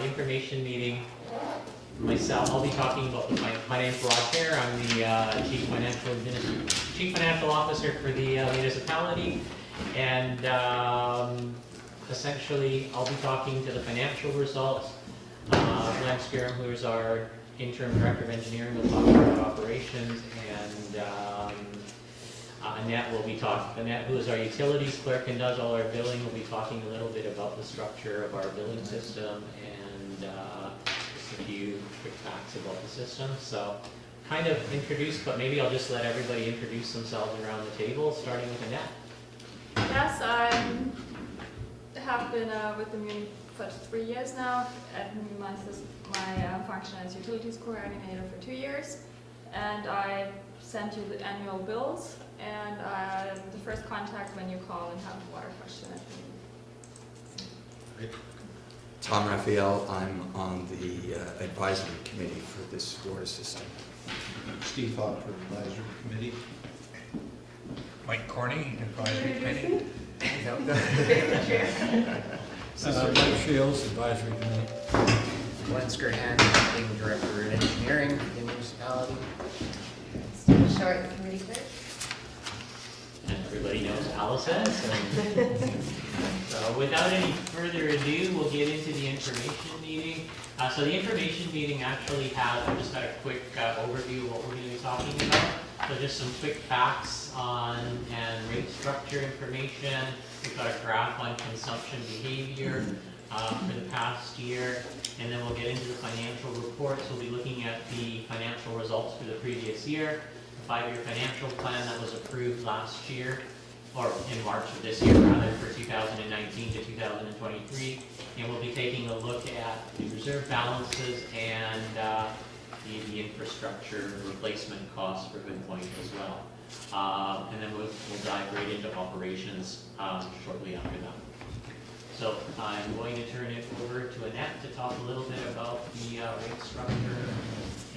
information meeting. Myself, I'll be talking about my name's Hayre. I'm the Chief Financial Officer for the municipality, and essentially I'll be talking to the financial results. Glen, who is our Interim Director of Engineering, will talk about operations, and Annette will be talking. Annette, who is our utilities clerk and does all our billing, will be talking a little bit about the structure of our billing system and just a few quick facts about the system. So, kind of introduced, but maybe I'll just let everybody introduce themselves around the table, starting with Annette. Yes, I have been with the Muni for 3 years now. At my function as utilities coordinator for 2 years, and I sent you the annual bills. And the first contact when you call and have a water question. Tom Raphael, I'm on the advisory committee for this water system. Steve Hopper, advisory committee. Mike Corney, advisory committee. Mike Shields, advisory committee. Glen Shkuran, acting director of engineering in the municipality. Short committee clerk. And everybody knows Allison. So without any further ado, we'll get into the information meeting. So the information meeting actually has, I just got a quick overview of what we're going to be talking about. So just some quick facts on and rate structure information. We've got a graph on consumption behavior for the past year. And then we'll get into the financial reports. We'll be looking at the financial results for the previous year. 5-year financial plan that was approved last year, or in March of this year rather, for 2019 to 2023. And we'll be taking a look at the reserve balances and the infrastructure replacement costs for Good Point as well. And then we'll dive right into operations shortly after that. So I'm going to turn it over to Annette to talk a little bit about the rate structure,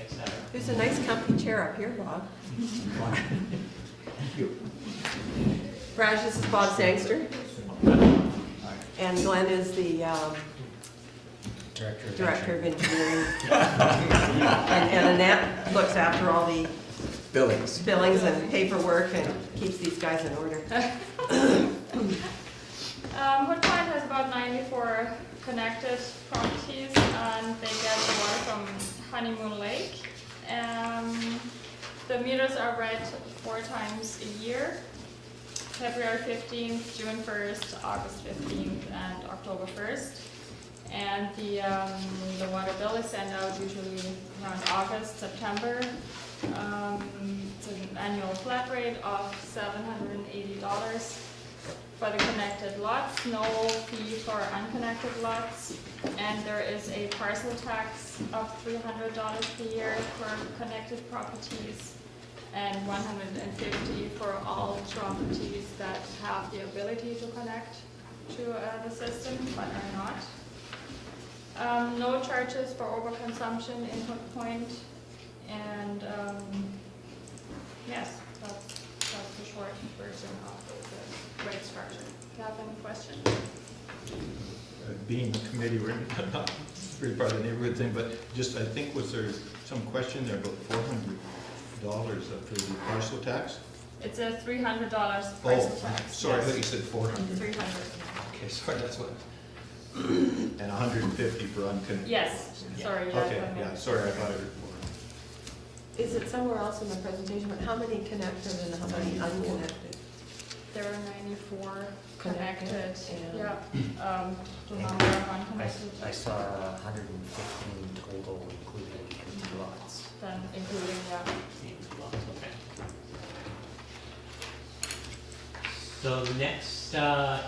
etc. There's a nice comfy chair up here, Bob. Thank you. Raj, this is Bob Sangster. And Glenn is the Director of Engineering. and Annette looks after all the Billings. billings and paperwork and keeps these guys in order. Good Point has about 94 connected properties, and they get the water from Honeymoon Lake. The meters are read 4 times a year: February 15th, June 1st, August 15th, and October 1st. And the water bill is sent out usually around August, September. It's an annual flat rate of $780 for the connected lots, no fee for unconnected lots, and there is a parcel tax of $300 per year for connected properties, and $150 for all properties that have the ability to connect to the system but are not. No charges for overconsumption in Hook Point, and yes, that's the short version of the rate structure. Do you have any questions? Being the committee, we're not very part of the neighborhood thing, but just I think was there some question there about $400 for the parcel tax? It's a $300 parcel tax. Sorry, I yes. thought you said 400. 300. Okay, sorry, that's what. And 150 for unconnected. Yes, sorry. Okay, yeah, sorry, I thought I heard 400. Is it somewhere else in the presentation, but how many connected and how many unconnected? There are 94 connected. And Yeah. The number of unconnected, I saw 115 total, including 2 lots. then including Okay. So the next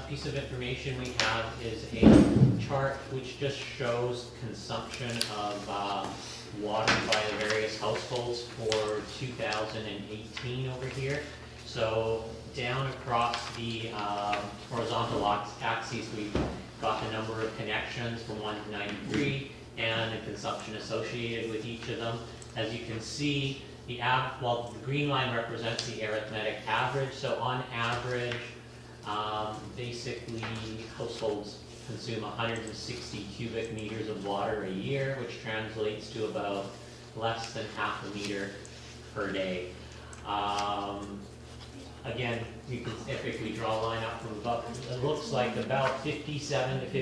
piece of information we have is a chart which just shows consumption of water by the various households for 2018 over here. So down across the horizontal axis, we've got the number of connections from 1 to 93 and the consumption associated with each of them. As you can see, the green line represents the arithmetic average. So on average, basically households consume 160 cubic meters of water a year, which translates to about less than half a meter per day. Again, you can typically draw a line up from about, it looks like about 57 of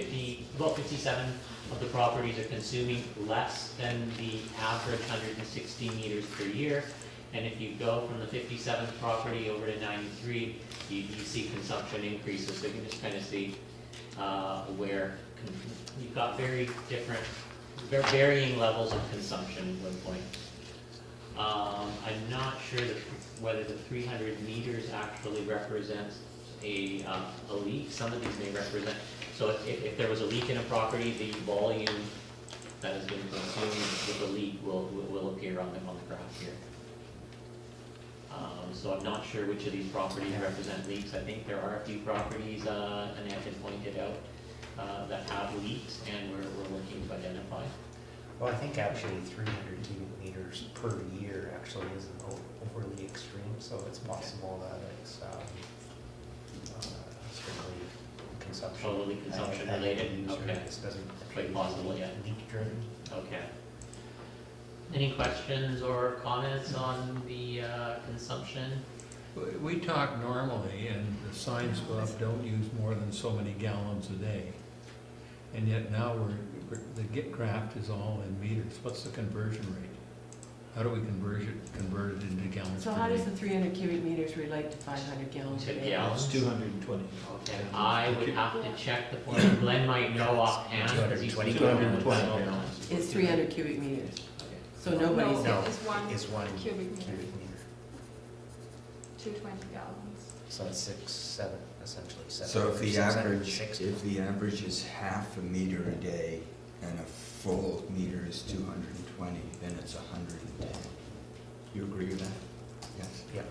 the properties are consuming less than the average 160 meters per year. And if you go from the 57th property over to 93, you see consumption increases. So you can just kind of see where you've got very different, varying levels of consumption at one point. I'm not sure whether the 300 meters actually represents a leak. Some of these may represent, so if there was a leak in a property, the volume that has been consumed with the leak will appear on the graph here. So I'm not sure which of these properties represent leaks. I think there are a few properties, and have been pointed out, that have leaks, and we're looking to identify. Well, I think actually 300 cubic meters per year actually isn't overly extreme, so it's possible that it's strictly consumption. Totally consumption and related? user. Okay. This doesn't Quite possible, yeah. leak driven. Okay. Any questions or comments on the consumption? We talk normally, and the signs go up, don't use more than so many gallons a day. And yet now the get graph is all in meters. What's the conversion rate? How do we convert it into gallons So per how day? does the 300 cubic meters relate to 500 gallons a To day? gallons? It's 220. Okay, I would have to check the formula. Glenn might know offhand. because he's 220 gallons. gallons. Is 300 cubic meters. Okay. So nobody's, No. No, It's one it's one cubic meter. cubic meter. 220 gallons. So it's 6, 7, essentially 7. So if the 660. average is half a meter a day and a full meter is 220, then it's 110. You agree with that? Yes? Yeah.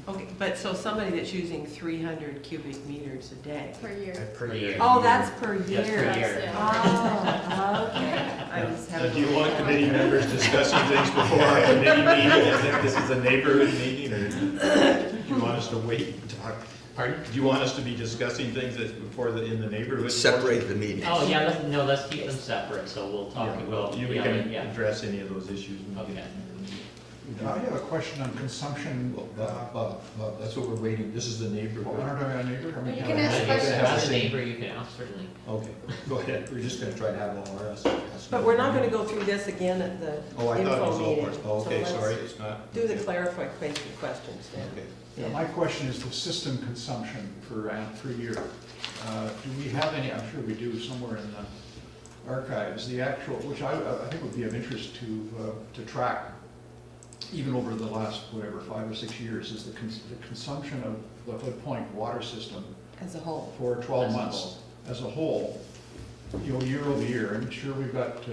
okay, but so somebody that's using 300 cubic meters a day. Per year. Per Per year. year. Oh, that's per year. Yes, per year. Yeah. Oh, okay. I was having. Do you want committee members discussing things before our committee meeting, as if this is a neighborhood meeting, or do you want us to wait and talk? Pardon? Do you want us to be discussing things in the neighborhood? Separate the meetings. Oh, yeah, let's keep them separate, so we'll talk Yeah, about. well, you yeah, can yeah. address any of those issues. when we get- I have a question on consumption. That's what we're waiting, this is the neighborhood. Aren't I a neighbor? I mean, You can can I- ask If questions. you have a neighbor, you can ask, certainly. Okay, go ahead, we're just gonna try to have all our. But we're not gonna go through this again at the Oh, I thought it info was all meeting. parts, oh, So okay, let's sorry, it's not. Do the clarification questions then. Okay. Yeah, my question is the system consumption per year. Do we have any, I'm sure we do somewhere in the archives, the actual, which I think would be of interest to track, even over the last, whatever, 5 or 6 years, is the consumption of the Hood Point water system As a whole. for 12 As a months as a whole, you know, year over year. I'm sure we've got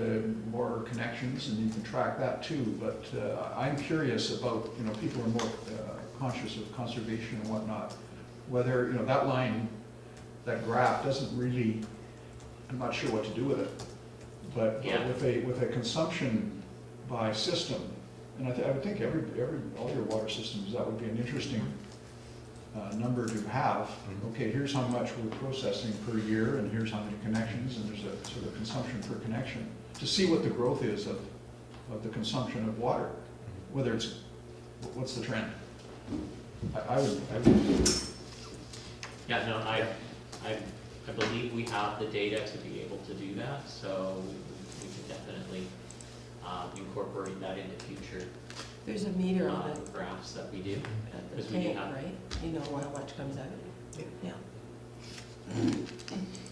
more connections and you can track that too, but I'm curious about, you know, people are more conscious of conservation and whatnot, whether, you know, that line, that graph doesn't really, I'm not sure what to do with it. But Yeah. with a consumption by system, and I would think all your water systems, that would be an interesting number to have. Okay, here's how much we're processing per year, and here's how many connections, and there's a sort of consumption per connection, to see what the growth is of the consumption of water, whether it's, what's the trend? I would, Yeah, no, I believe we have the data to be able to do that, so we can definitely incorporate that into future There's a meter on graphs that we do. the Because we do tank, have, right? You know how much comes out of it? Yeah.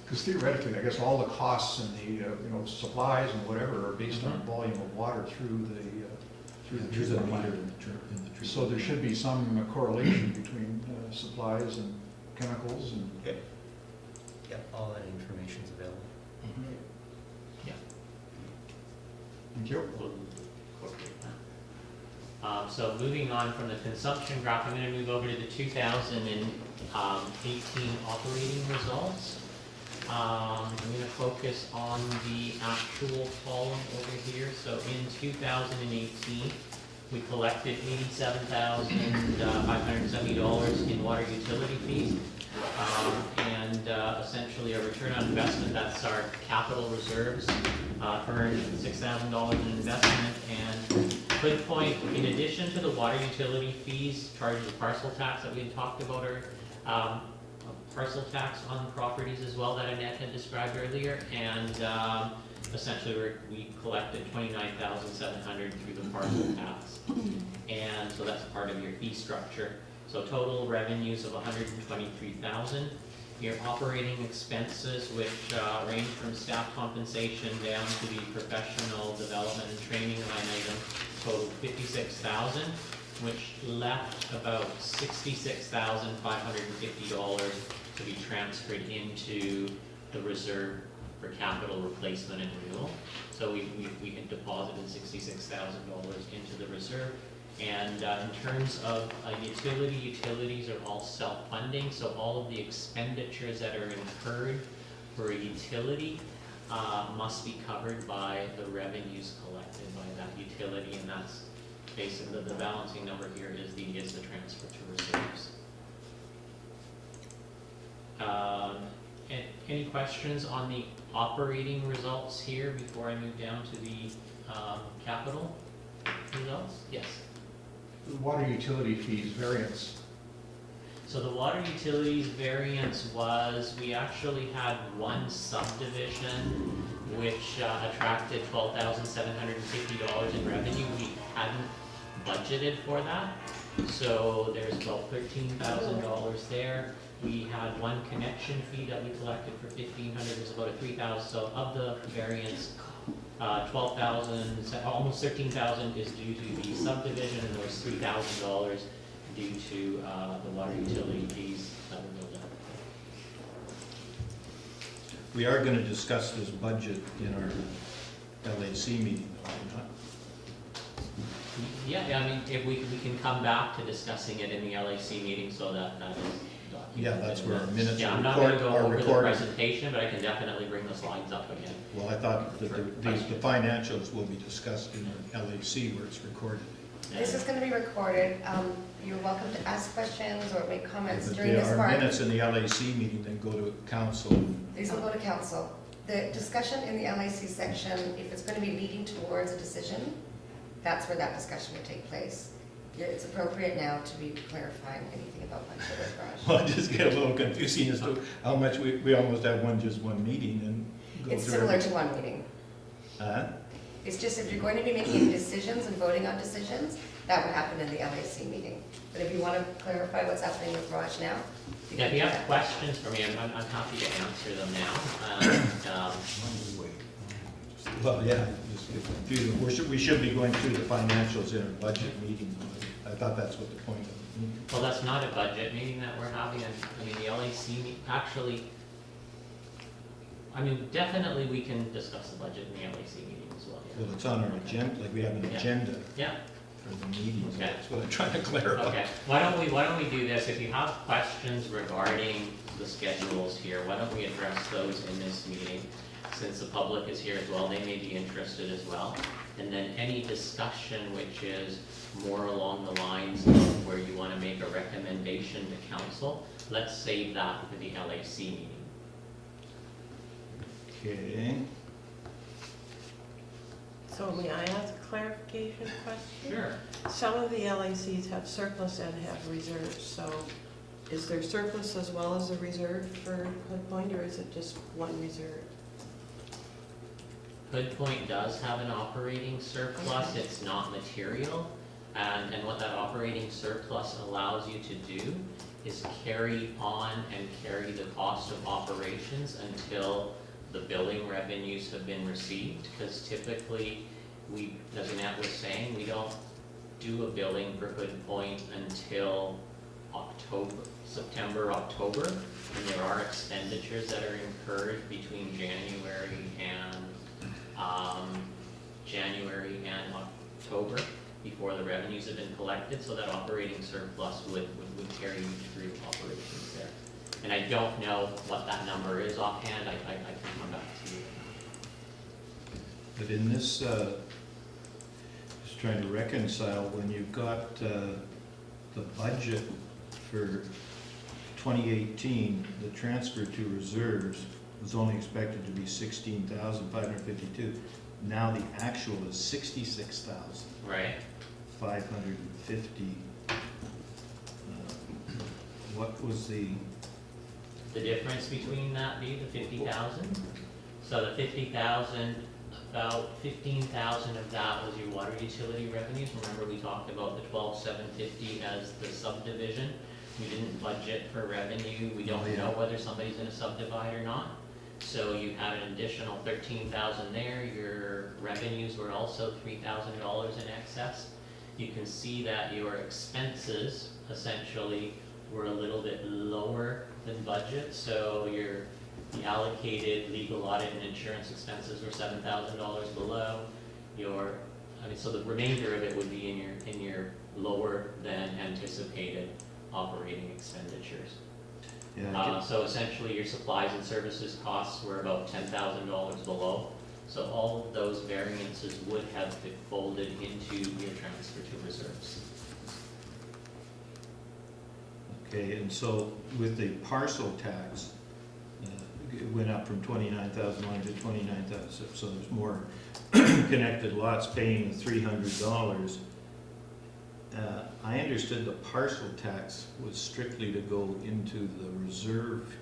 because theoretically, I guess all the costs and the, you know, supplies and whatever are based on volume of water through the There's a treatment meter plant. in the treatment. So there should be some correlation between supplies and chemicals and. Okay. Yeah, all that information's available. yeah, Thank you. we'll incorporate that. So moving on from the consumption graph, I'm going to move over to the 2018 operating results. I'm going to focus on the actual column over here. So in 2018, we collected $87,570 in water utility fees. And essentially a return on investment, that's our capital reserves, earned $6,000 in investment. And Good Point, in addition to the water utility fees, charges of parcel tax that we had talked about, or parcel tax on properties as well that Annette had described earlier. And essentially we collected $29,700 through the parcel tax. And so that's part of your fee structure. So total revenues of $123,000. Your operating expenses, which range from staff compensation down to the professional development and training line item, totaled $56,000, which left about $66,550 to be transferred into the reserve for capital replacement and renewal. So we had deposited $66,000 into the reserve. And in terms of utilities are all self-funding, so all of the expenditures that are incurred for a utility must be covered by the revenues collected by that utility, and that's basically the balancing number here is the transfer to reserves. Any questions on the operating results here before I move down to the capital results? Yes. The water utility fees variance. So the water utilities variance was, we actually had one subdivision which attracted $12,750 in revenue. We hadn't budgeted for that. So there's about $13,000 there. We had one connection fee that we collected for $1,500. There's about a $3,000. So of the variance, 12,000, almost 13,000 is due to the subdivision, and there was $3,000 due to the water utility fees that were billed out. We are gonna discuss this budget in our LAC meeting, though, are we not? Yeah, I mean, if we can come back to discussing it in the LAC meeting, so that is documented. Yeah, that's where our minutes Yeah, are I'm not gonna go over the recorded. presentation, but I can definitely bring the slides up again. Well, I thought that the financials will be discussed in our LAC where it's recorded. This is going to be recorded. You're welcome to ask questions or make comments But during this our part. minutes in the LAC meeting then go to council. These will go to council. The discussion in the LIC section, if it's going to be leading towards a decision, that's where that discussion would take place. It's appropriate now to be clarifying anything about my sugar crush. Well, I just get a little confusing as to how much we almost have just one meeting and go It's through similar everything. to one meeting. Huh? It's just if you're going to be making decisions and voting on decisions, that would happen in the LAC meeting. But if you want to clarify what's happening with Raj now. Yeah, if you have questions for me, I'm happy to answer them now. Well, yeah, just get confused. We should be going through the financials in our budget meeting. I thought that's what the point of the meeting. Well, that's not a budget meeting that we're having, and, I mean, the LAC, actually, I mean, definitely we can discuss the budget in the LAC meeting as well, yeah. Well, it's on our agenda, like we have an Yeah. agenda Yeah, for the meeting, so Okay. that's what I'm trying to clarify. okay. Why don't we do this, if you have questions regarding the schedules here, why don't we address those in this meeting? Since the public is here as well, they may be interested as well. And then any discussion which is more along the lines of where you want to make a recommendation to council, let's save that for the LAC meeting. Okay. So may I ask a clarification question? Sure. Some of the LACs have surplus and have reserves, so is there surplus as well as a reserve for Hood Point, or is it just one reserve? Hood Point does have an operating surplus, Okay. it's not material. And what that operating surplus allows you to do is carry on and carry the cost of operations until the billing revenues have been received. Because typically, as Annette was saying, we don't do a billing for Hood Point until September, October. And there are expenditures that are incurred between January and October before the revenues have been collected, so that operating surplus would carry you through operations there. And I don't know what that number is offhand, I can come back to you. But in this, just trying to reconcile, when you've got the budget for 2018, the transfer to reserves was only expected to be 16,552. Now the actual is 66,550. Right. What was the, The difference between that be the 50,000? So the 50,000, about 15,000 of that was your water utility revenues. Remember we talked about the 12,750 as the subdivision. We didn't budget for revenue. We don't know whether somebody's gonna subdivide or not. So you had an additional 13,000 there. Your revenues were also $3,000 in excess. You can see that your expenses essentially were a little bit lower than budget. So the allocated legal audit and insurance expenses were $7,000 below. So the remainder of it would be in your lower than anticipated operating expenditures. So essentially your supplies and services costs were about $10,000 below. So all of those variances would have been folded into your transfer to reserves. okay, and so with the parcel tax, it went up from 29,001 to 29,000, so there's more connected lots paying the $300. I understood the parcel tax was strictly to go into the reserve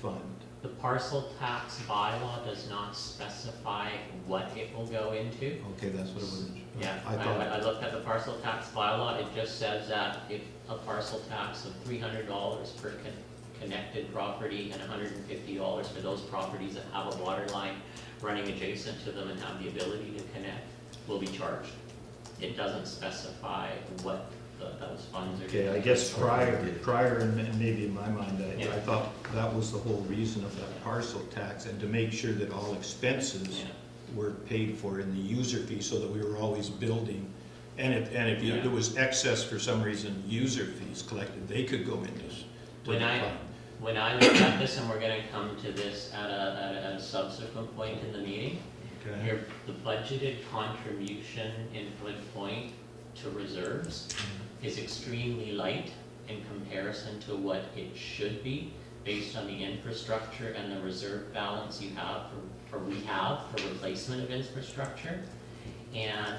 fund. The parcel tax bylaw does not specify what it will go into. Okay, that's what it was. Yeah, I thought, I looked at the parcel tax bylaw, it just says that if a parcel tax of $300 per connected property and $150 for those properties that have a water line running adjacent to them and have the ability to connect will be charged. It doesn't specify what those funds are. okay, I guess prior, and maybe in my mind, I Yeah. thought that was the whole reason of that parcel tax, and to make sure that all expenses Yeah. were paid for in the user fee, so that we were always building. And if Yeah. there was excess for some reason, user fees collected, they could go in this. When I look at this, and we're gonna come to this at a subsequent point in the meeting, Okay. the budgeted contribution in Hood Point to reserves is extremely light in comparison to what it should be based on the infrastructure and the reserve balance you have for replacement of infrastructure. And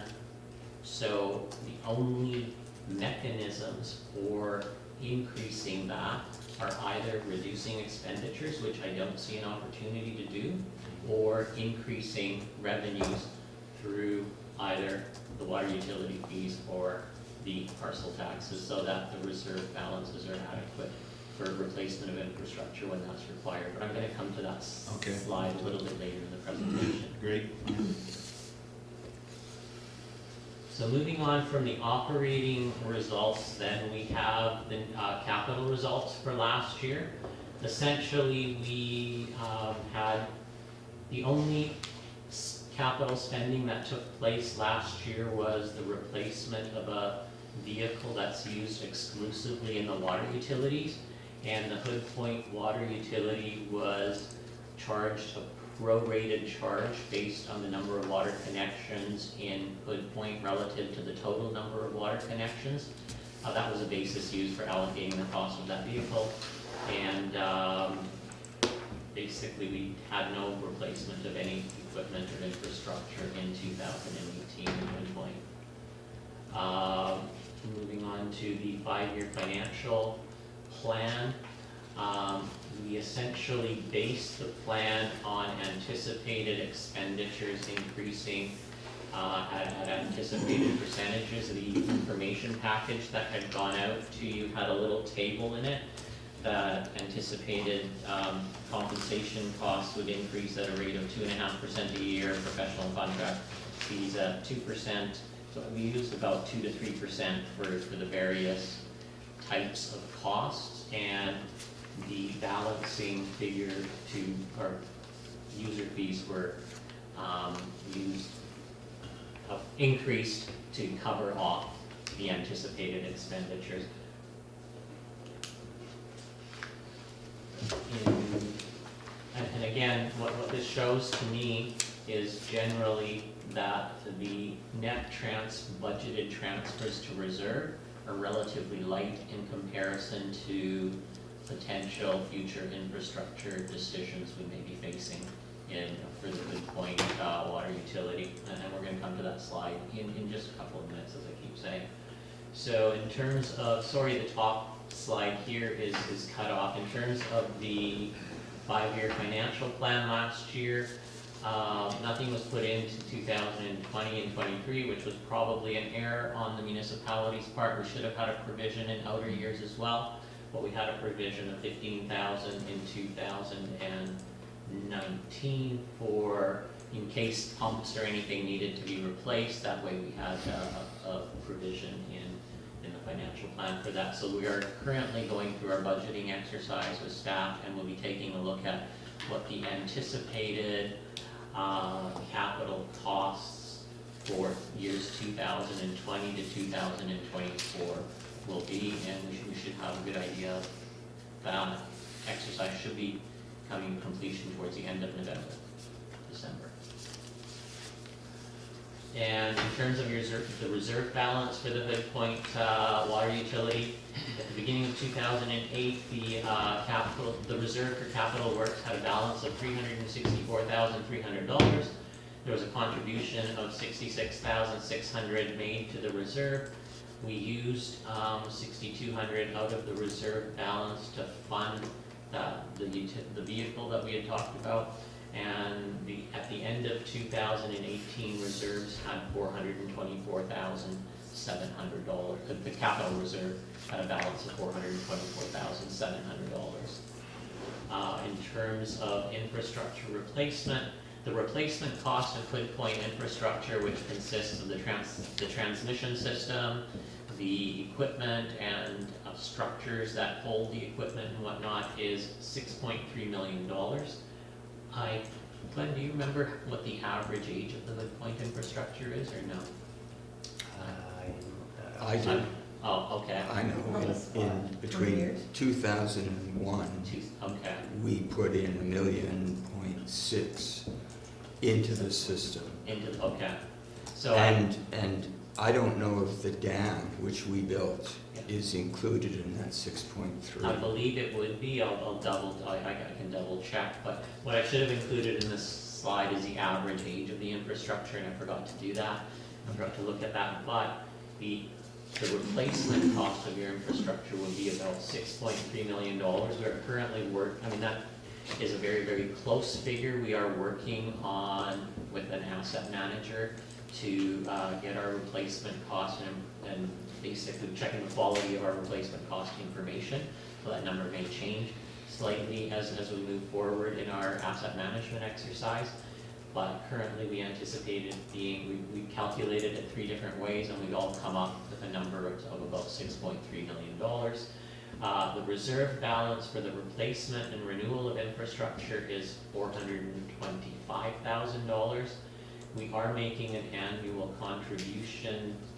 so the only mechanisms for increasing that are either reducing expenditures, which I don't see an opportunity to do, or increasing revenues through either the water utility fees or the parcel taxes, so that the reserve balances are adequate for replacement of infrastructure when that's required. But I'm gonna come to that Okay. slide a little bit later in the presentation. Great. So moving on from the operating results, then we have the capital results for last year. Essentially, we had the only capital spending that took place last year was the replacement of a vehicle that's used exclusively in the water utilities. And the Hood Point Water Utility was charged a prorated charge based on the number of water connections in Hood Point relative to the total number of water connections. That was a basis used for allocating the cost of that vehicle. And basically we had no replacement of any equipment or infrastructure in 2018 in Hood Point. Moving on to the 5-year financial plan. We essentially based the plan on anticipated expenditures increasing at anticipated percentages. The information package that had gone out to you had a little table in it that anticipated compensation costs would increase at a rate of 2.5% a year, professional and contract fees at 2%. So we used about 2 to 3% for the various types of costs, and the balancing figure or user fees were increased to cover off the anticipated expenditures. And again, what this shows to me is generally that the net budgeted transfers to reserve are relatively light in comparison to potential future infrastructure decisions we may be facing for the Good Point water utility. And we're gonna come to that slide in just a couple of minutes, as I keep saying. So in terms of, sorry, the top slide here is cut off. In terms of the 5-year financial plan last year, nothing was put into 2020 and 23, which was probably an error on the municipality's part. We should have had a provision in outer years as well, but we had a provision of $15,000 in 2019 for in case pumps or anything needed to be replaced. That way we had a provision in the financial plan for that. So we are currently going through our budgeting exercise with staff, and we'll be taking a look at what the anticipated capital costs for years 2020 to 2024 will be, and we should have a good idea of that. Exercise should be coming to completion towards the end of November, December. And in terms of the reserve balance for the Hood Point water utility, at the beginning of 2008, the reserve for capital works had a balance of $364,300. There was a contribution of $66,600 made to the reserve. We used $6,200 out of the reserve balance to fund the vehicle that we had talked about. And at the end of 2018, reserves had $424,700. The capital reserve had a balance of $424,700. In terms of infrastructure replacement, the replacement cost of Hood Point infrastructure, which consists of the transmission system, the equipment, and structures that hold the equipment and whatnot, is $6.3 million. Glenn, do you remember what the average age of the Hood Point infrastructure is, or no? I do. Oh, okay. I know, in between 2001, Okay. we put in $1.6 million into the system. Okay. So And I don't know if the dam, which we built, Yeah. is included in that 6.3. I believe it would be. I can double check, but what I should have included in this slide is the average age of the infrastructure, and I forgot to do that. I forgot to look at that, but the replacement cost of your infrastructure would be about $6.3 million. We're currently that is a very, very close figure. We are working on, with an asset manager, to get our replacement cost and basically checking the quality of our replacement cost information. So that number may change slightly as we move forward in our asset management exercise. But currently we anticipated we calculated it 3 different ways, and we've all come up with a number of about $6.3 million. The reserve balance for the replacement and renewal of infrastructure is $425,000. We are making an annual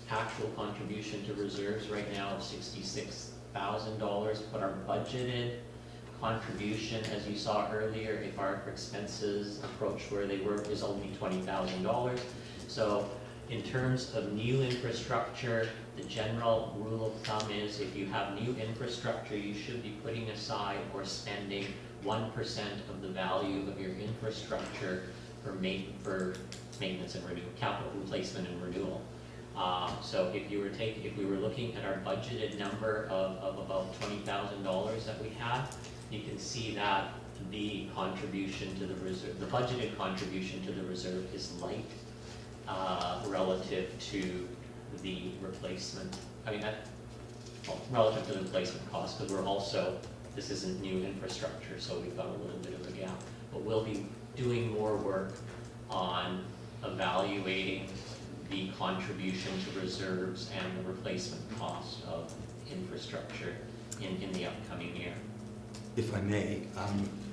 actual contribution to reserves right now of $66,000, but our budgeted contribution, as you saw earlier, if our expenses approach where they were, is only $20,000. So in terms of new infrastructure, the general rule of thumb is if you have new infrastructure, you should be putting aside or spending 1% of the value of your infrastructure for maintenance and renewal, capital replacement and renewal. So if we were looking at our budgeted number of about $20,000 that we had, you can see that the contribution to the reserve, the budgeted contribution to the reserve, is light relative to the replacement. Relative to the replacement cost, because this isn't new infrastructure, so we've got a little bit of a gap. But we'll be doing more work on evaluating the contribution to reserves and the replacement cost of infrastructure in the upcoming year. If I may,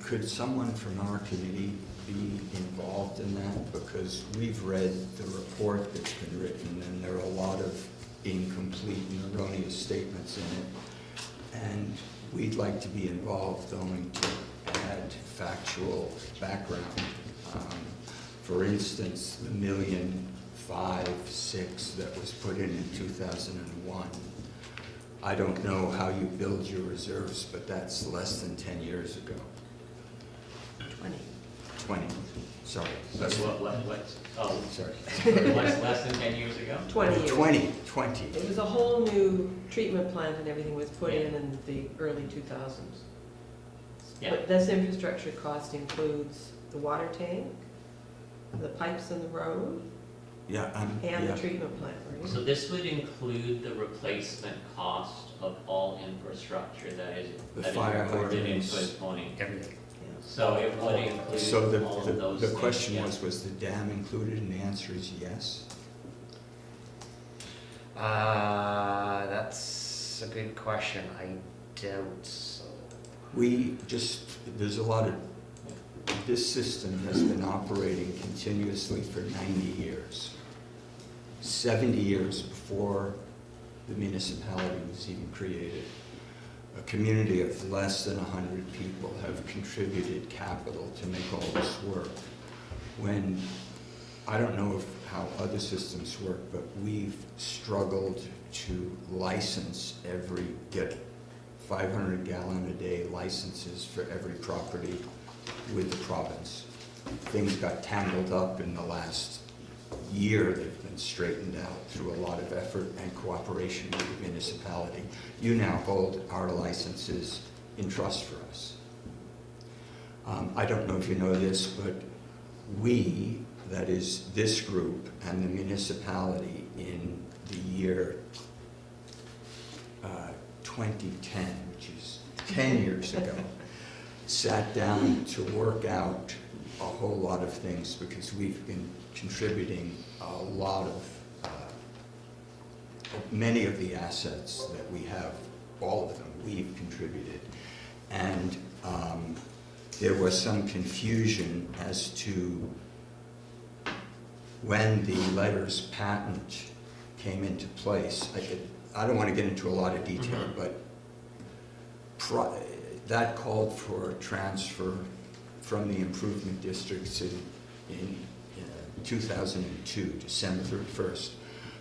could someone from our committee be involved in that? Because we've read the report that's been written, and there are a lot of incomplete and erroneous statements in it. And we'd like to be involved only to add factual background. For instance, the $1,506,000 that was put in 2001 I don't know how you build your reserves, but that's less than 10 years ago. 20, sorry. So oh, Sorry. less than 10 years ago? 20 years. 20. It was a whole new treatment plant and everything was put in the early 2000s. Yeah. But this infrastructure cost includes the water tank, the pipes in the road, Yeah, and yeah. the treatment plant, right? So this would include the replacement cost of all infrastructure that is The that is fire recorded in hydrants. Hood Point. Everything. So it would include So all of those the things, question yeah. was the dam included, and the answer is yes. That's a good question. I doubt so. There's a lot of, this system has been operating continuously for 90 years. 70 years before the municipality was even created. A community of less than 100 people have contributed capital to make all this work. When, I don't know how other systems work, but we've struggled to license get 500 gallon a day licenses for every property with the province. Things got tangled up in the last year. They've been straightened out through a lot of effort and cooperation with the municipality. You now hold our licenses in trust for us. I don't know if you know this, but we, that is this group and the municipality in the year 2010, which is 10 years ago, sat down to work out a whole lot of things because we've been contributing a lot of, many of the assets that we have, all of them, we've contributed. And there was some confusion as to when the letters patent came into place. I don't want to get into a lot of detail, but that called for a transfer from the improvement districts in 2002, December 31st.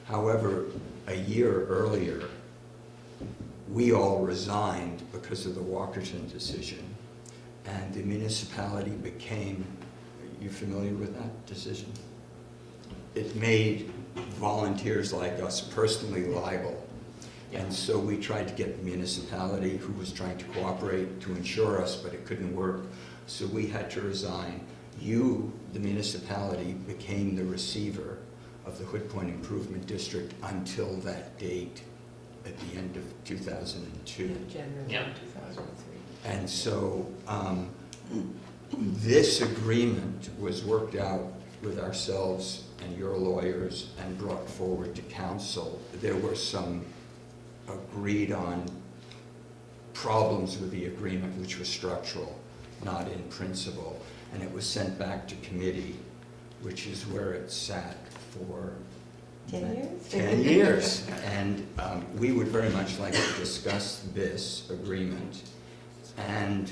However, a year earlier, we all resigned because of the Walkerton decision, and the municipality became, are you familiar with that decision? It made volunteers like us personally liable. And so we tried to get the municipality, who was trying to cooperate, to insure us, but it couldn't work. So we had to resign. You, the municipality, became the receiver of the Hood Point Improvement District until that date at the end of 2002. January Yeah. 2003. And so this agreement was worked out with ourselves and your lawyers and brought forward to council. There were some agreed on problems with the agreement which were structural, not in principle, and it was sent back to committee, which is where it sat for 10 years? 10 years. And we would very much like to discuss this agreement and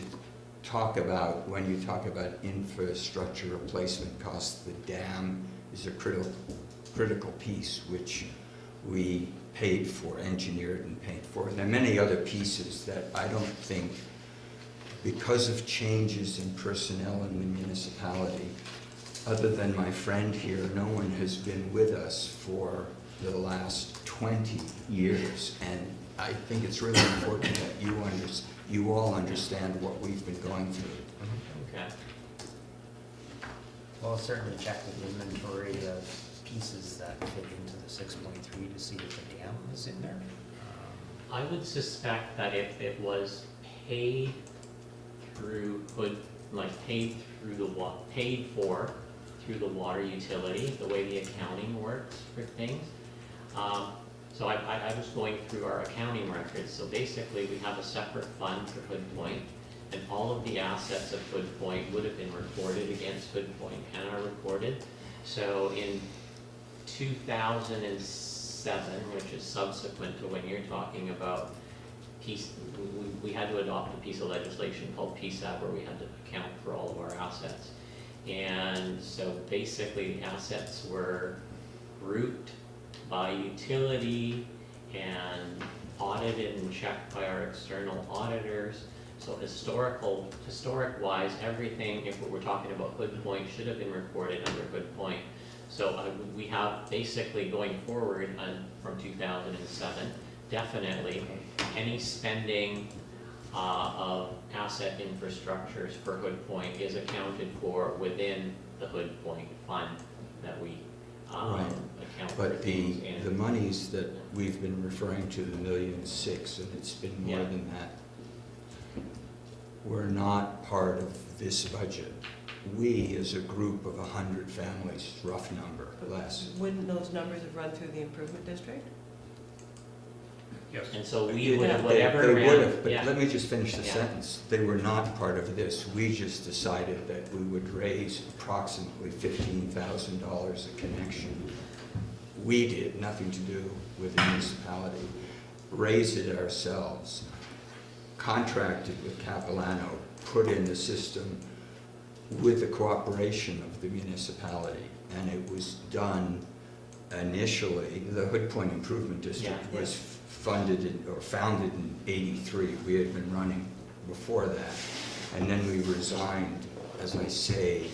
talk about, when you talk about infrastructure replacement costs, the dam is a critical piece which we paid for, engineered and paid for. And there are many other pieces that I don't think, because of changes in personnel in the municipality, other than my friend here, no one has been with us for the last 20 years. And I think it's really important that you all understand what we've been going through. Okay. Well, I'll certainly check the inventory of pieces that fit into the 6.3 to see if the dam is in there. I would suspect that if it was paid through Hood, like paid for through the water utility, the way the accounting works for things. So I was going through our accounting records. So basically, we have a separate fund for Hood Point, and all of the assets of Hood Point would have been recorded against Hood Point and are recorded. So in 2007, which is subsequent to when you're talking about we had to adopt a piece of legislation called PSAB where we had to account for all of our assets. And so basically the assets were grouped by utility and audited and checked by our external auditors. So historic-wise, everything, if we're talking about Hood Point, should have been recorded under Hood Point. So we have basically going forward from 2007, definitely any spending of asset infrastructures for Hood Point is accounted for within the Hood Point fund that we Right. account for But things the in. monies that we've been referring to, the $1.6 million, and it's been more Yeah. than that, were not part of this budget. We, as a group of 100 families, rough number, less. Wouldn't those numbers have run through the improvement district? Yes. And so we Yeah, would have, they whatever would ran, have, but yeah, let me just finish the Yeah. sentence. They were not part of this. We just decided that we would raise approximately $15,000 a connection. We did, nothing to do with the municipality. Raise it ourselves, contracted with Capilano, put in the system with the cooperation of the municipality. And it was done initially, the Hood Point Improvement District Yeah. was founded in '83. We had been running before that. And then we resigned, as I say,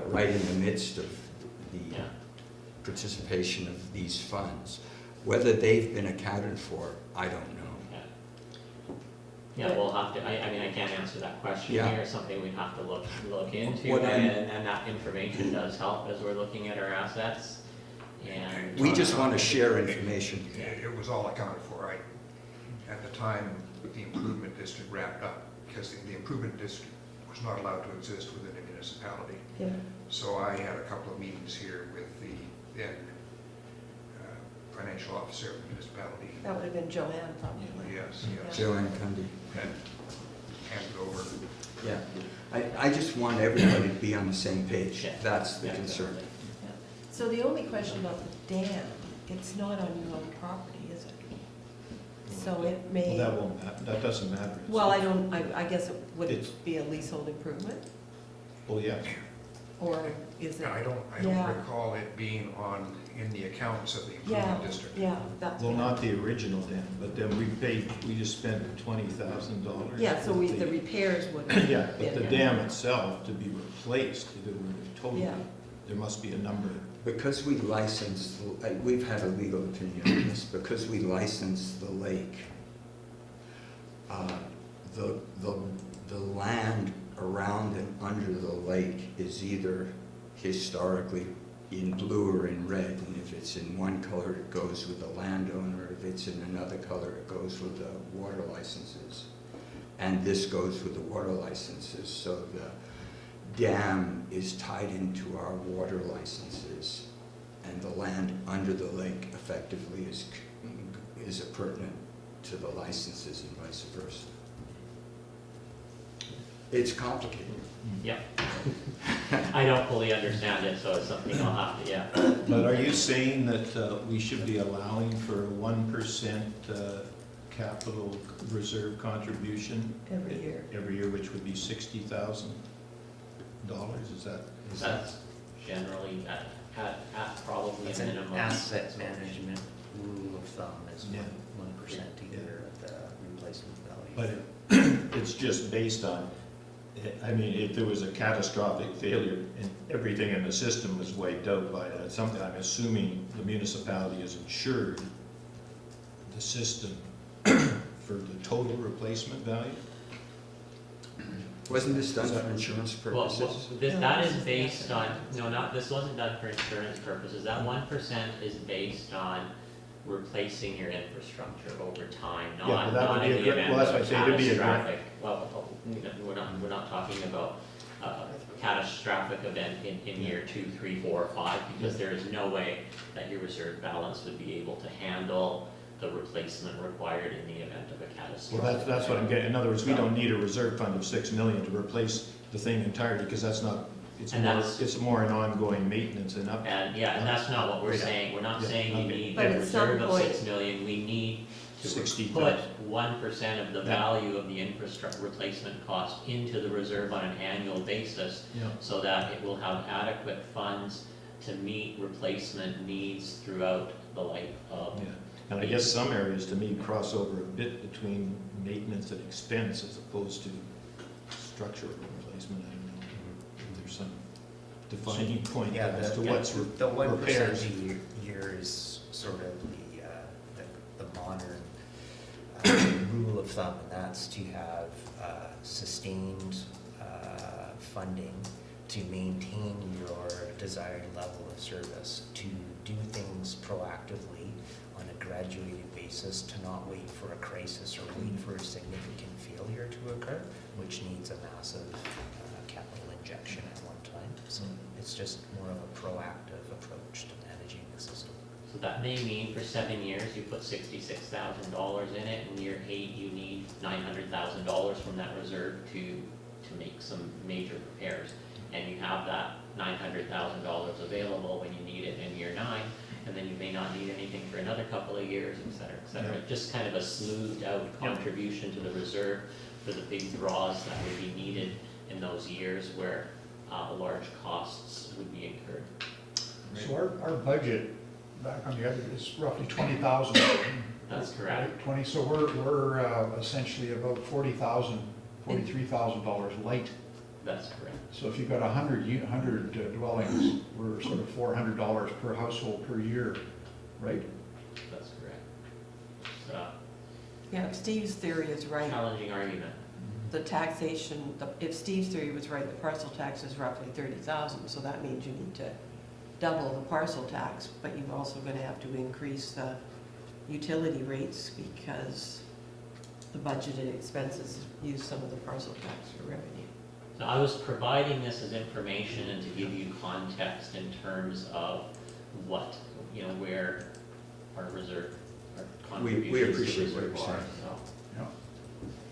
right in the midst of the yeah. participation of these funds. Whether they've been accounted for, I don't know. Yeah, we'll have to, I mean, I can't answer that question Yeah. here, something we'd have to look into, What I'm- and that information does help as we're looking at our assets, and. We just want to share information. It was all accounted for. At the time, the improvement district wrapped up, because the improvement district was not allowed to exist within a municipality. Yeah. So I had a couple of meetings here with the then financial officer of the municipality. That would have been Joanne probably. Yes, yes. Joanne Cundy. And handed over. Yeah. I just want everybody to be on the same page. Yeah. That's the Yeah, concern. exactly. So the only question about the dam, it's not on your own property, is it? So it Well, may, that won't, that doesn't matter. well, I guess it would It's- be a leasehold improvement, Well, yeah, or is it? I don't Yeah. recall it being in the accounts of the Yeah, improvement district. yeah, that's. well, not the original dam, but then we just spent $20,000. Yeah, so with the repairs would have. Yeah, but the been- dam itself, to be replaced, it would have totally, Yeah. there must be a number. Because we license, we've had a legal opinion on this, because we license the lake, the land around and under the lake is either historically in blue or in red, and if it's in one color, it goes with the landowner, if it's in another color, it goes with the water licenses. And this goes with the water licenses, so the dam is tied into our water licenses, and the land under the lake effectively is appurtenant to the licenses and vice versa. It's complicated. Yeah. I don't fully understand it, so it's something I'll have to, yeah. But are you saying that we should be allowing for a 1% capital reserve contribution? Every year. Every year, which would be $60,000, is that? That's generally at probably It's a an minimum. asset management rule of thumb is Yeah. 1% a year of the replacement value. But it's just based on, I mean, if there was a catastrophic failure and everything in the system was wiped out by something, I'm assuming the municipality is insured the system for the total replacement value? Wasn't this done for insurance Well, purposes? that is based on, no, not, this wasn't done for insurance purposes. That 1% is based on replacing your infrastructure over time, Yeah, not, but that would not be in a the gra- event well, that's of why I say it'd be a gra- catastrophic. Well, we're not talking about a catastrophic event in year 2, 3, 4, or 5, because there is no way that your reserve balance would be able to handle the replacement required in the event of a catastrophe. Well, that's what I'm getting. In other words, we don't need a reserve fund of $6 million to replace the thing entirely, because that's not, And it's more an ongoing maintenance and up. And, yeah, and that's not what we're Yeah. saying, we're not Yeah, saying you okay. need But a at some reserve of point- 6 million, we need to 60,000. put 1% of the Yeah. value of the infrastructure replacement cost into the reserve on an annual basis, Yeah. so that it will have adequate funds to meet replacement needs throughout the life of. Yeah. And I guess some areas, to me, cross over a bit between maintenance and expense as opposed to structural replacement. I don't know if there's some defining point Yeah, as to the what's the 1% repairs. a year is sort of the modern rule of thumb, and that's to have sustained funding to maintain your desired level of service, to do things proactively on a graduated basis, to not wait for a crisis or wait for a significant failure to occur, which needs a massive capital injection at one time. So it's just more of a proactive approach to managing the system. So that may mean for 7 years, you put $66,000 in it, and year 8, you need $900,000 from that reserve to make some major repairs. And you have that $900,000 available when you need it in year 9, and then you may not need anything for another couple of years, et cetera, et cetera. Yeah. Just kind of a smoothed out contribution to the reserve for the big draws that would be needed in those years where large costs would be incurred. So our budget, back on the other, is roughly 20,000. That's correct. Right, 20, so we're essentially about 40,000, $43,000 light. That's correct. So if you've got 100 dwellings, we're sort of $400 per household per year, right? That's correct. So, Yeah, if Steve's theory is right, challenging argument. the taxation, if Steve's theory was right, the parcel tax is roughly 30,000, so that means you need to double the parcel tax, but you're also gonna have to increase the utility rates because the budgeted expenses use some of the parcel tax for revenue. So I was providing this as information and to give you context in terms of what, where our reserve, our We contributions to appreciate what reserve you're are, saying. so. Yeah.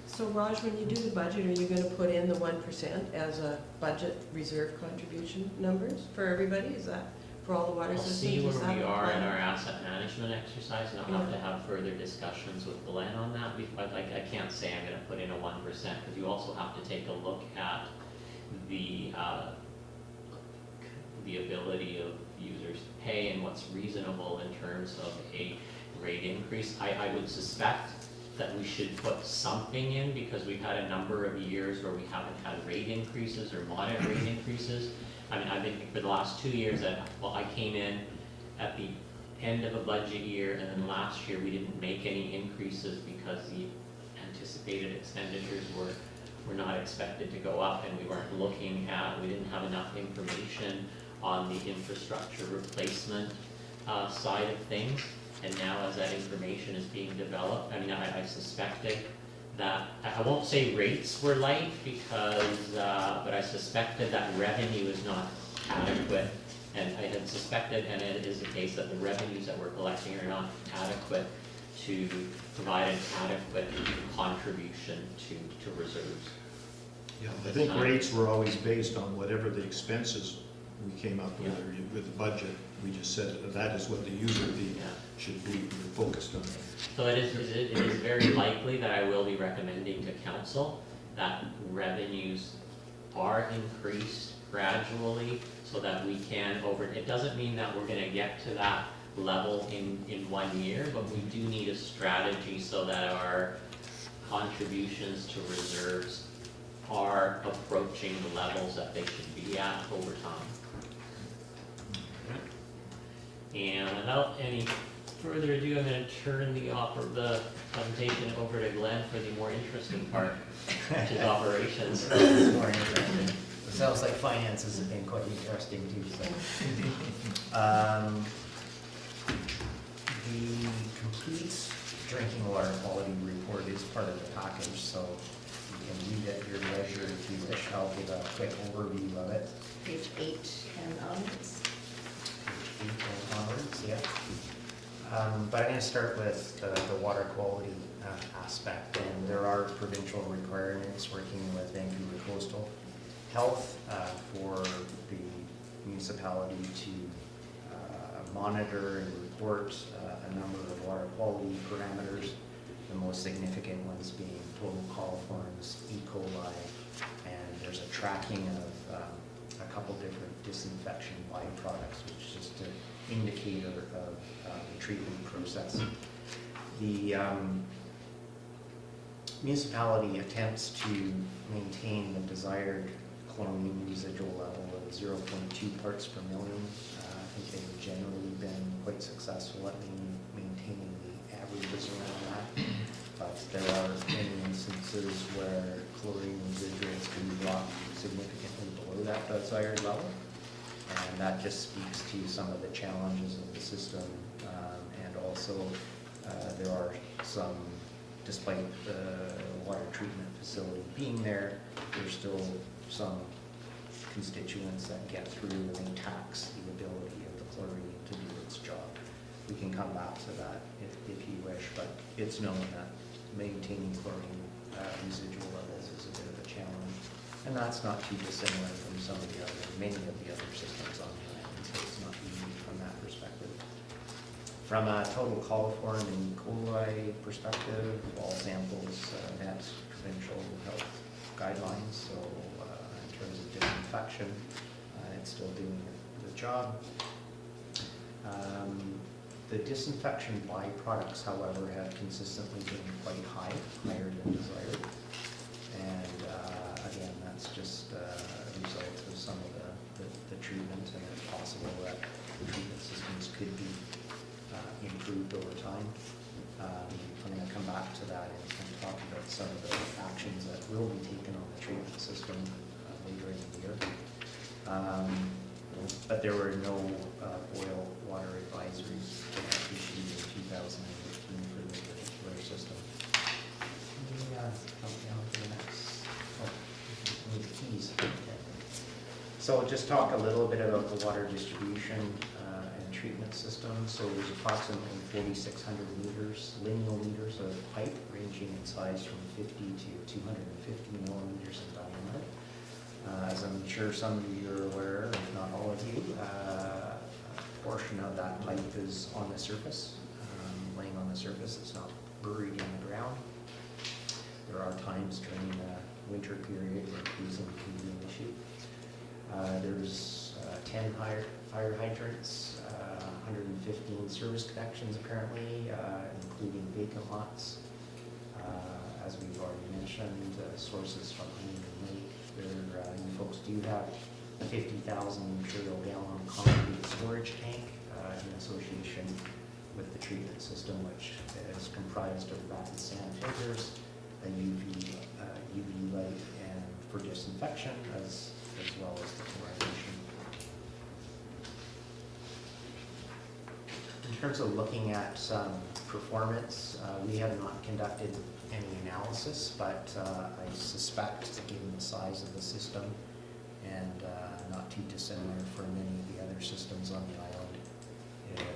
So Raj, when you do the budget, are you gonna put in the 1% as a budget reserve contribution numbers for everybody? Is that for all the water We'll systems? see Is where that we the are in plan? our asset management exercise, and I'll have to have further discussions with Glen on that. I can't say I'm gonna put in a 1%, because you also have to take a look at the ability of users to pay and what's reasonable in terms of a rate increase. I would suspect that we should put something in, because we've had a number of years where we haven't had rate increases or moderate rate increases. I mean, I've been, for the last 2 years, I came in at the end of a budget year, and then last year we didn't make any increases because the anticipated expenditures were not expected to go up, and we didn't have enough information on the infrastructure replacement side of things. And now as that information is being developed, I suspected that, I won't say rates were light but I suspected that revenue is not adequate. And I had suspected, and it is the case, that the revenues that we're collecting are not adequate to provide an adequate contribution to reserves. Yeah, I think rates were always based on whatever the expenses we came up with, or with the budget. We just said that is what the user fee should be, we're focused on it. So it is very likely that I will be recommending to council that revenues are increased gradually so that we can it doesn't mean that we're gonna get to that level in 1 year, but we do need a strategy so that our contributions to reserves are approaching the levels that they should be at over time. And without any further ado, I'm going to turn the presentation over to Glen for the more interesting part, which is operations. It's more interesting. It sounds like finances have been quite interesting too, so. The complete drinking water quality report is part of the package, so you can read at your leisure if you wish. I'll give a quick overview of it. Page 8 and onwards. Page 8 and onwards, yeah. But I'm going to start with the water quality aspect, and there are provincial requirements working with Vancouver Coastal Health for the municipality to monitor and report a number of water quality parameters, the most significant ones being total coliforms, E. coli, and there's a tracking of a couple different disinfection byproducts, which is just an indicator of the treatment process. The municipality attempts to maintain the desired chlorine residual level of 0.2 parts per million. I think they've generally been quite successful at maintaining the averages around that. But there are many instances where chlorine residuals can drop significantly below that desired level. And that just speaks to some of the challenges of the system. And also, there are some, despite the water treatment facility being there, there's still some constituents that get through and they tax the ability of the chlorine to do its job. We can come back to that if you wish, but it's known that maintaining chlorine residual levels is a bit of a challenge. And that's not too dissimilar from many of the other systems on the island, so it's not unique from that perspective. From a total coliform and E. coli perspective, all samples met provincial health guidelines, so in terms of disinfection, it's still doing the job. The disinfection byproducts, however, have consistently been quite high, higher than desired. And again, that's just a result of some of the treatment, and it's possible that the treatment systems could be improved over time. I'm going to come back to that and talk about some of the actions that will be taken on the treatment system later in the year. But there were no boil water advisories issued in 2015 for this particular system. Jump down to the next. Oh, need the keys. Okay. So just talk a little bit about the water distribution and treatment system. So there's approximately 4,600 lineal meters of pipe ranging in size from 50 to 250 millimeters in diameter. As I'm sure some of you are aware, if not all of you, a portion of that pipe is on the surface, laying on the surface. It's not buried in the ground. There are times during the winter period where freezing can be an issue. There's 10 fire hydrants, 115 service connections apparently, including vacant lots. As we've already mentioned, sources from Hayre Lake. You folks do have a 50,000 material gallon concrete storage tank in association with the treatment system, which is comprised of rapid sand filters, a UV light, and for disinfection as well as the chlorination. In terms of looking at performance, we have not conducted any analysis, but I suspect, given the size of the system and not too dissimilar for many of the other systems on the island,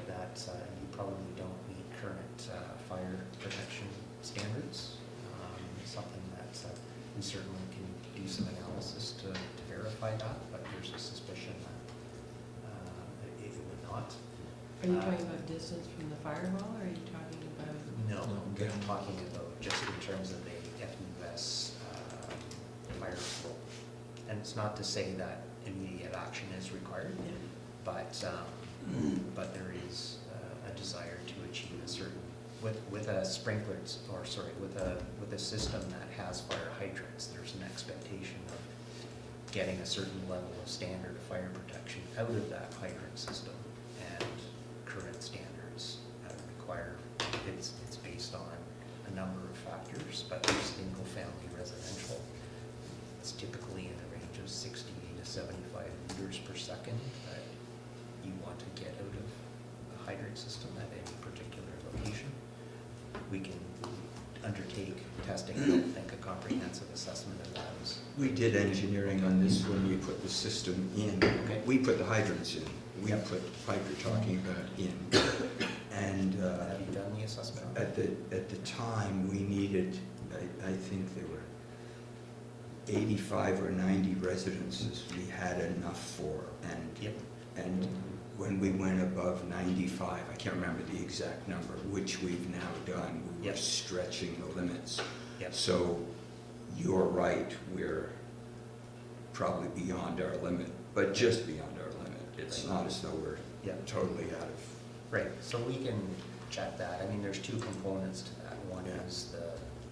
that you probably don't meet current fire protection standards. Something that we certainly can do some analysis to verify that, but there's a suspicion that it would not. Are you talking about distance from the firewall, or are you talking about? No, okay. I'm talking about just in terms of the FUS fire flow. And it's not to say that immediate action is required, but there is a desire to achieve a certain, with a sprinkler, or sorry, with a system that has fire hydrants, there's an expectation of getting a certain level of standard of fire protection out of that hydrant system, and current standards require, it's based on a number of factors, but for single family residential, it's typically in the range of 60 to 75 liters per second that you want to get out of a hydrant system at any particular location. We can undertake testing. I don't think a comprehensive assessment of those. We did engineering on this when we put the system in. Okay. We put the hydrants in. We Yep. put the pipe you're talking about in. And Have you done the assessment? at the time, we needed, I think there were 85 or 90 residences we had enough for. Yep. And when we went above 95, I can't remember the exact number, which we've now done, we were Yep. stretching the limits. Yep. So you're right, we're probably beyond our limit but just beyond our limit. It's not as though we're Yeah. totally out of, Right, so we can check that. I mean, there's two components to that. One is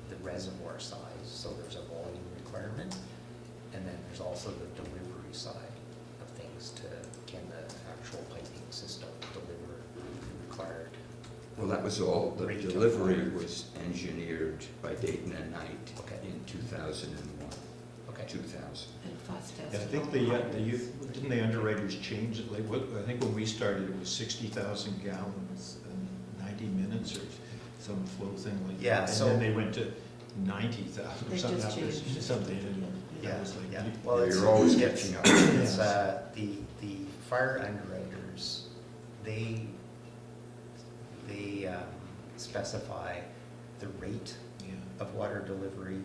the reservoir size, so there's a volume requirement. And then there's also the delivery side of things to, can the actual piping system deliver the required? well, that was all, the Rate of delivery water. was engineered by Dayton and Knight Okay. in 2001, Okay. 2000. And fuss test. I think didn't the underwriters change it, like, what, I think when we started, it was 60,000 gallons in 90 minutes or some flow thing like that. Yeah, so- And then they went to 90,000 or They something, just after changed. something, and Yeah, that was like. yeah. you- Well, it's- You're always it's- catching up. It's, the fire underwriters, they specify the rate Yeah. of water delivery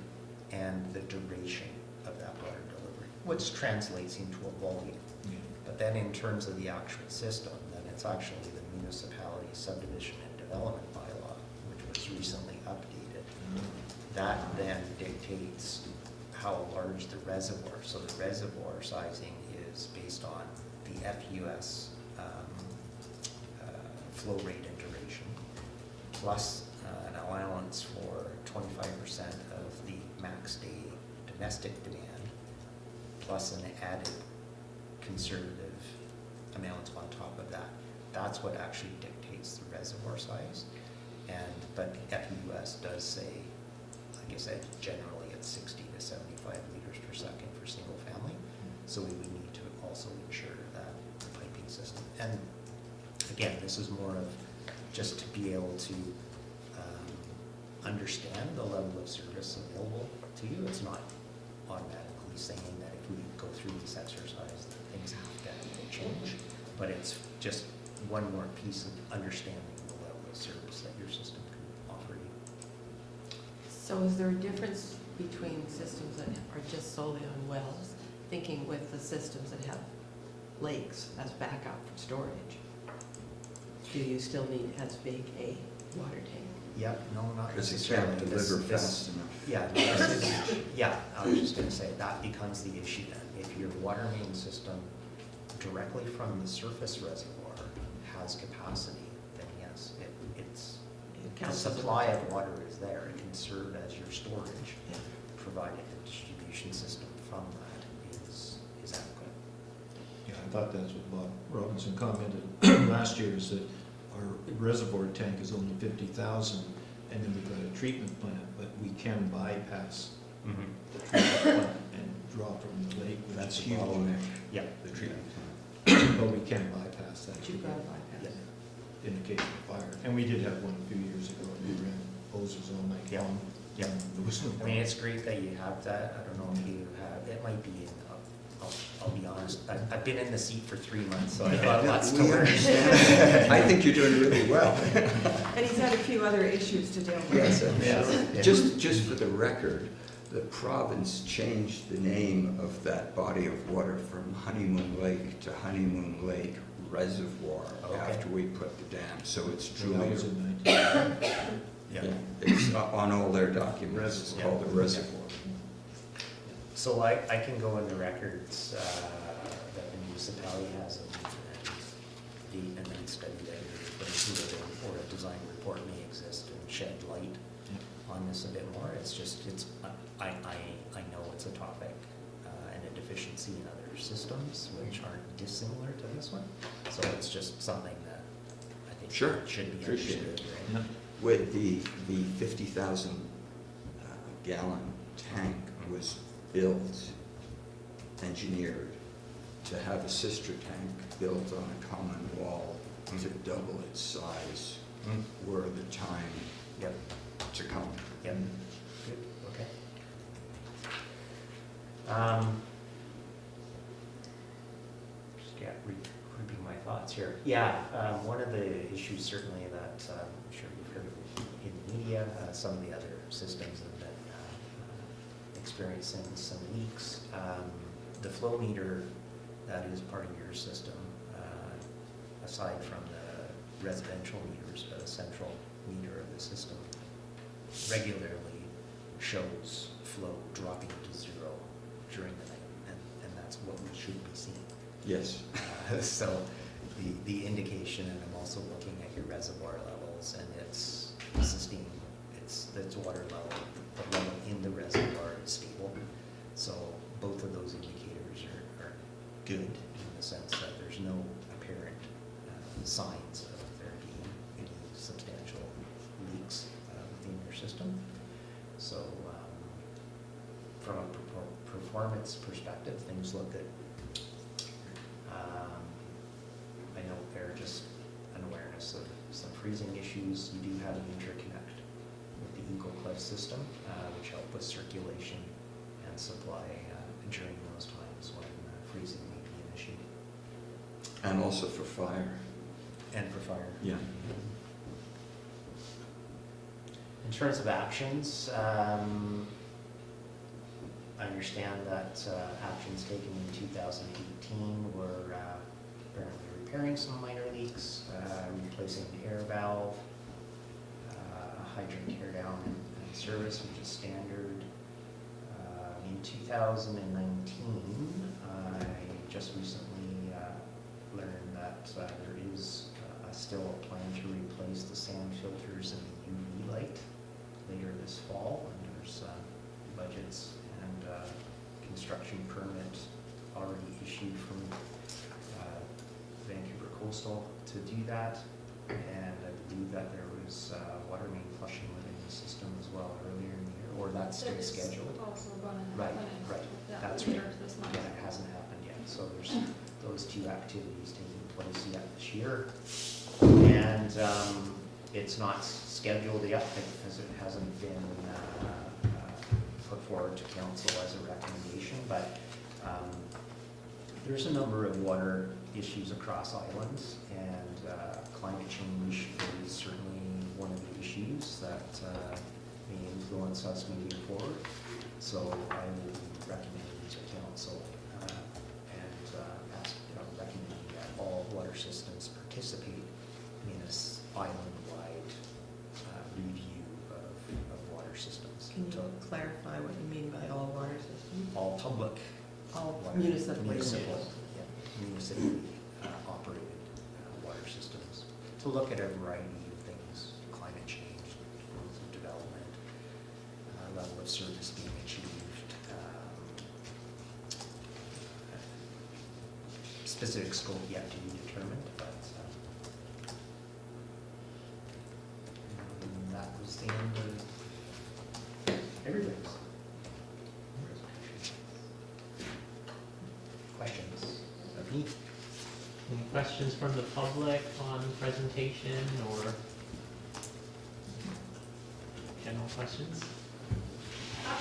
and the duration of that water delivery, which translates into a volume. Yeah. But then in terms of the actual system, then it's actually the municipality subdivision and development bylaw, which was recently updated. That then dictates how large the reservoir, so the reservoir sizing is based on the FUS flow rate and duration, plus an allowance for 25% of the max day domestic demand, plus an added conservative amount on top of that. That's what actually dictates the reservoir size. But FUS does say, like I said, generally it's 60 to 75 liters per second for single family. So we would need to also ensure that the piping system, and again, this is more of just to be able to understand the level of service available to you. It's not automatically saying that if we go through this exercise, that things have to change, but it's just one more piece of understanding the level of service that your system can offer you. So is there a difference between systems that are just solely on wells, thinking with the systems that have lakes as backup for storage? Do you still need as big a water tank? Yep, no, not Because it necessarily. can't This- deliver this- fast enough. Yeah, this is- yeah, I was just gonna say, that becomes the issue then. If your water main system directly from the surface reservoir has capacity, then yes, it's, It the counts as a- supply of water is there. It can serve as your storage, Yeah. provided the distribution system from that is adequate. Yeah, I thought that's what Bob Robinson commented last year, is that our reservoir tank is only 50,000, and then we've got a treatment plant, but we can bypass the treatment plant and draw from the lake, which That's is the huge. bottleneck, Yeah. the treatment plant. But we can bypass that But you've got to bypass. in the case of fire. And we did have one a few years ago, we ran hoses all night Yeah. long. Yeah. There was no I mean, it's great that you have that. I don't know if you have, it might be in, I'll be honest, I've been in the seat for 3 months, so I've got lots to We learn. understand. I think you're doing really well. And he's had a few other issues to deal with. Yes, I'm Yeah. sure. Yeah. Just for the record, the province changed the name of that body of water from Honeymoon Lake to Honeymoon Lake Reservoir Okay. after we put the dam, so it's So that truly, was in 19. Yeah. it's on all their documents, it's Yeah. called a reservoir. So I can go in the records that the municipality has and then study that or a design report may exist and shed light on this a bit more. It's just, I know it's a topic and a deficiency in other systems which aren't dissimilar to this one. So it's just something that I think Sure, should be appreciate understood, it. right? Yeah. With the 50,000 gallon tank was built, engineered to have a sister tank built on a common wall to double its size were the time Yep, to come. yep. Good, okay. Just regrouping my thoughts here. Yeah, one of the issues certainly that I'm sure you've heard of in the media, some of the other systems have been experiencing some leaks. The flow meter that is part of your system, aside from the residential meters, but a central meter of the system, regularly shows flow dropping to zero during the night, and that's what we should be seeing. Yes. So the indication, and I'm also looking at your reservoir levels, and it's sustained, it's water level, the level in the reservoir is stable. So both of those indicators are good in the sense that there's no apparent signs of there being any substantial leaks within your system. So from a performance perspective, things look good. I know there are just an awareness of some freezing issues. You do have an interconnect with the Eagle Cliff system, which help with circulation and supply during those times when freezing may be an issue. And also for fire. And for fire. Yeah. In terms of actions, I understand that actions taken in 2018 were apparently repairing some minor leaks, replacing the air valve, hydrant tear down and service, which is standard. In 2019, I just recently learned that there is still a plan to replace the sand filters and the UV light later this fall, and there's budgets and construction permit already issued from Vancouver Coastal to do that, and I believe that there was water main flushing within the system as well earlier in the year, or that's still scheduled. Also gonna Right, happen right, yeah, that's later right. this month. Yeah, it hasn't happened yet, so there's those two activities taking place yet this year. And it's not scheduled yet because it hasn't been put forward to council as a recommendation, but there's a number of water issues across islands, and climate change is certainly one of the issues that may influence us moving forward. So I will recommend to council and recommend that all water systems participate in this island-wide review of water systems. Can you clarify what you mean by all water systems? All public. All water- municipal. Municipally operated water systems, to look at a variety of things: climate change, growth of development, level of service being achieved, specific scope yet to be determined, but and that was the end of everybody's. Questions of me? Any questions from the public on the presentation or general questions?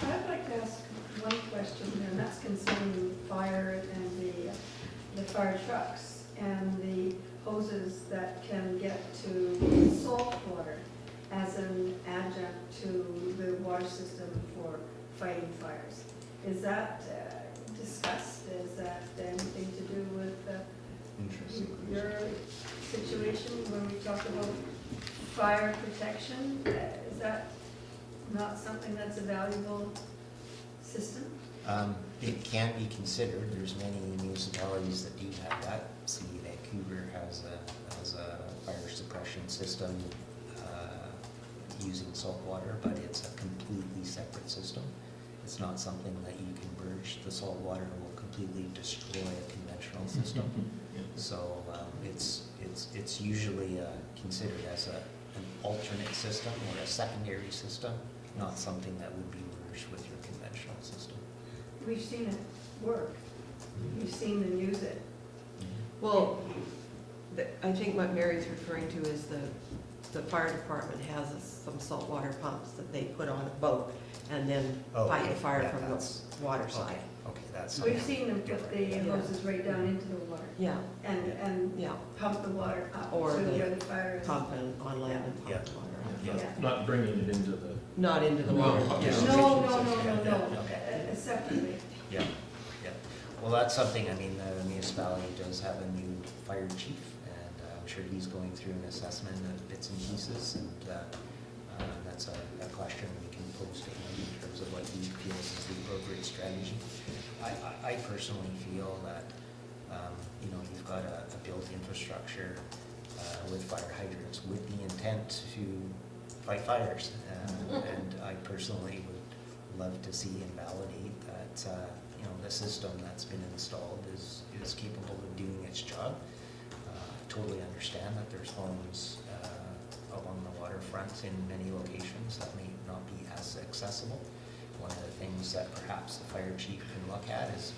I'd like to ask one question, and that's concerning fire and the fire trucks and the hoses that can get to salt water as an adjunct to the water system for fighting fires. Is that discussed? Is that anything to do with Interesting. your situation when we talk about fire protection? Is that not something that's a valuable system? It can be considered. There's many municipalities that do have that. See, Vancouver has a fire suppression system using salt water, but it's a completely separate system. It's not something that you can merge. The salt water will completely destroy a conventional system. So it's usually considered as an alternate system or a secondary system, not something that would be merged with your conventional system. We've seen it work. We've seen them use it. Well, I think what Mary's referring to is the fire department has some saltwater pumps that they put on a boat and then fight the fire from the water side. Okay, that's. We've seen them put the hoses right down into the water Yeah, and yeah, pump the water up Or to the where the fire is. pump on land and pump the water. Yeah. Not bringing it into the. Not into the No. water. No. Yeah. No, Okay. separately. Yeah, yeah. Well, that's something, I mean, the municipality does have a new fire chief, and I'm sure he's going through an assessment of bits and pieces, and that's a question we can pose to him in terms of what he feels is the appropriate strategy. I personally feel that You know, you've got a built infrastructure with fire hydrants with the intent to fight fires. And I personally would love to see and validate that, you know, the system that's been installed is capable of doing its job. Totally understand that there's homes along the waterfront in many locations that may not be as accessible. One of the things that perhaps the fire chief can look at is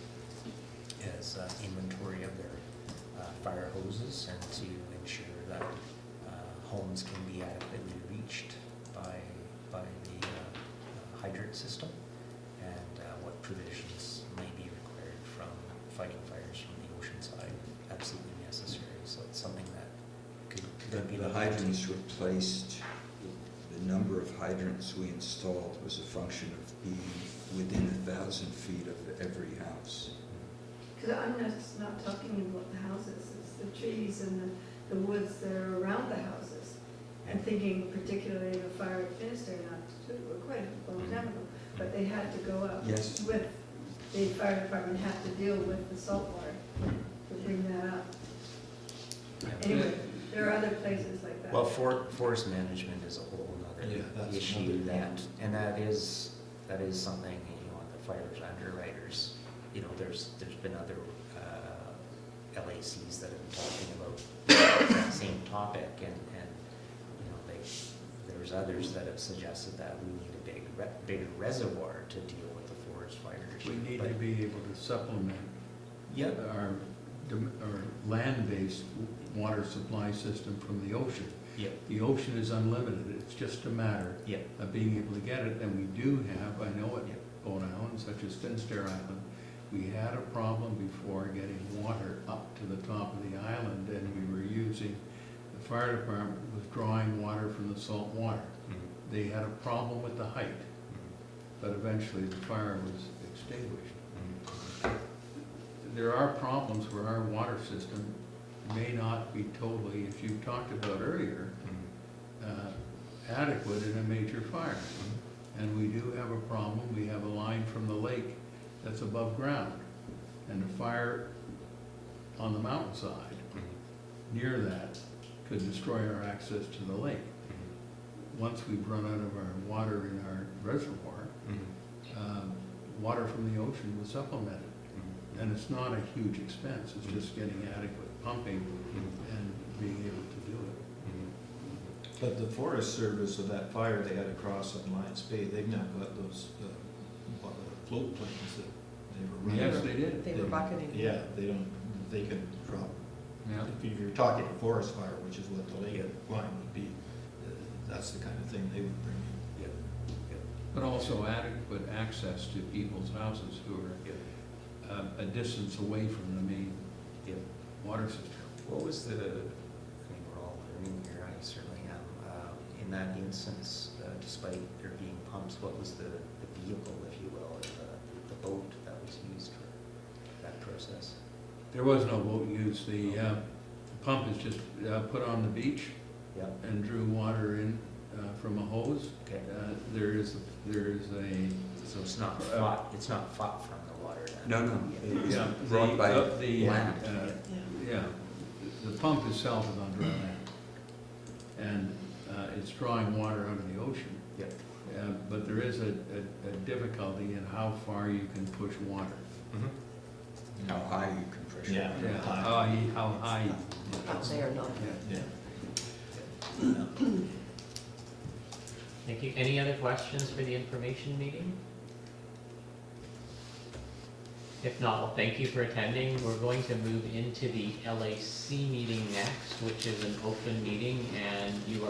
inventory of their fire hoses, and to ensure that homes can be adequately reached by the hydrant system, and what provisions may be required from fighting fires from the ocean side, absolutely necessary. So it's something that could be The looked into. hydrants replaced, the number of hydrants we installed was a function of being within 1,000 feet of every house. Because I'm not talking about the houses, it's the trees and the woods that are around the houses. I'm thinking particularly of fire at Finisterre, quite a long time ago, but they had to go up Yes. with, the fire department had to deal with the salt water to bring that up. Anyway, there are other places like that. Well, forest management is a whole Yeah, other that's issue another- and that is something, you know, the fire's underwriters, you know, there's been other LACs that have been talking about that same topic, and you know, there's others that have suggested that we need a bigger reservoir to deal with the forest fires. We need But- to be able to supplement Yep. our land-based water supply system from the ocean. Yep. The ocean is unlimited, it's just a matter Yep. of being able to get it, and we do have, I know at Yep. Bowen Island, such as Finisterre Island, we had a problem before getting water up to the top of the island, and we were using, the fire department was drawing water from the salt water. Mhm. They had a problem with the height, Mhm. but eventually the fire was extinguished. Mhm. There are problems where our water system may not be totally, as you talked about earlier, adequate in a major fire. And we do have a problem, we have a line from the lake that's above ground, and a fire on the mountainside near that could destroy our access to the lake. Once we've run out of our water in our reservoir, water from the ocean was supplemented. And it's not a huge expense, it's just getting adequate pumping and being able to do it. But the Forest Service of that fire they had across on Lions Bay, they've now got those float planes that they were running. Yes, they did. They were bucketing. Yeah, they can drop, Yeah. if you're talking a forest fire, which is what the lake line would be, that's the kind of thing they would bring in. But also adequate access to people's houses who are a distance away from the main water system. What was the, I mean, we're all learning here, I certainly am, in that instance, despite there being pumps, what was the vehicle, if you will, or the boat that was used for that process? There was no boat used, the pump is just put on the beach Yep. and drew water in from a hose. Okay. There is a, So it's not fought from the water then? No, it was yeah, brought by the land. yeah, the pump itself is on dry land. And it's drawing water out of the ocean. Yep. But there is a difficulty in how far you can push water. How high you can push it. Yeah. Yeah, how high. Up there, not Yeah. Thank you. Any other questions for the information meeting? If not, well, thank you for attending. We're going to move into the LAC meeting next, which is an open meeting, and you are